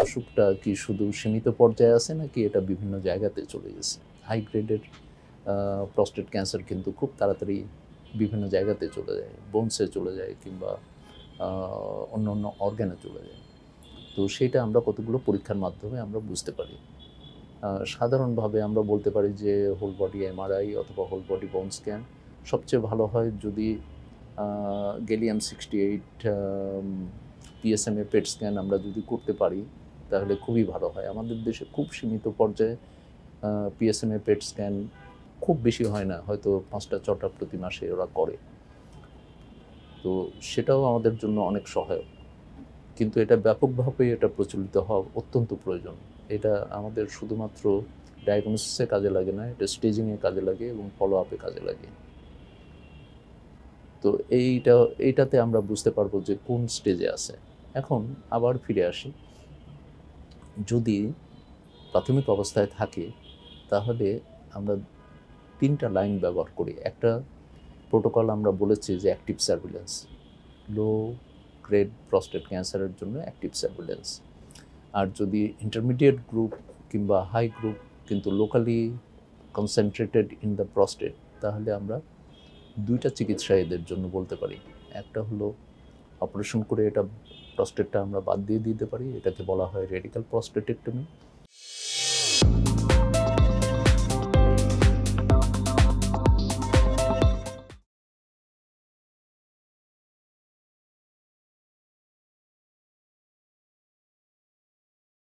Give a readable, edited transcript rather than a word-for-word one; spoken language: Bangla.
অসুখটা কি শুধু সীমিত পর্যায়ে আছে নাকি এটা বিভিন্ন জায়গাতে চলে গেছে। হাই গ্রেডের প্রস্টেট ক্যান্সার কিন্তু খুব তাড়াতাড়ি বিভিন্ন জায়গাতে চলে যায়, বোনসে চলে যায় কিংবা অন্য অন্য অর্গানে চলে যায়। তো সেটা আমরা কতগুলো পরীক্ষার মাধ্যমে আমরা বুঝতে পারি। সাধারণভাবে আমরা বলতে পারি যে হোল বডি এমআরআই অথবা হোল বডি বোন স্ক্যান সবচেয়ে ভালো হয় যদি গ্যালিয়াম-68 পিএসএমএ পেট স্ক্যান আমরা যদি করতে পারি তাহলে খুবই ভালো হয়। আমাদের দেশে খুব সীমিত পর্যায়ে পিএসএমএ পেট স্ক্যান খুব বেশি হয় না, হয়তো 5টা-6টা প্রতি মাসে ওরা করে। তো সেটাও আমাদের জন্য অনেক সহায়ক, কিন্তু এটা ব্যাপকভাবে এটা প্রচলিত হওয়া অত্যন্ত প্রয়োজন। এটা আমাদের শুধুমাত্র ডায়াগনোসিসে কাজে লাগে না, এটা স্টেজিংয়ে কাজে লাগে এবং ফলো আপে কাজে লাগে। তো এইটাতে আমরা বুঝতে পারবো যে কোন স্টেজে আছে। এখন আবার ফিরে আসি, যদি প্রাথমিক অবস্থায় থাকে তাহলে আমরা 3টা লাইন ব্যবহার করি। একটা প্রোটোকল আমরা বলেছি যে active surveillance, low grade prostate ক্যান্সারের জন্য অ্যাক্টিভ সার্ভিলেন্স। আর যদি ইন্টারমিডিয়েট গ্রুপ কিংবা হাই গ্রুপ কিন্তু locally concentrated in the prostate, তাহলে আমরা 2টা চিকিৎসা এদের জন্য বলতে পারি। একটা হলো অপারেশন করে এটা প্রস্টেটটা আমরা বাদ দিয়ে দিতে পারি, এটাকে বলা হয় রেডিক্যাল প্রস্টেটেক্টমি।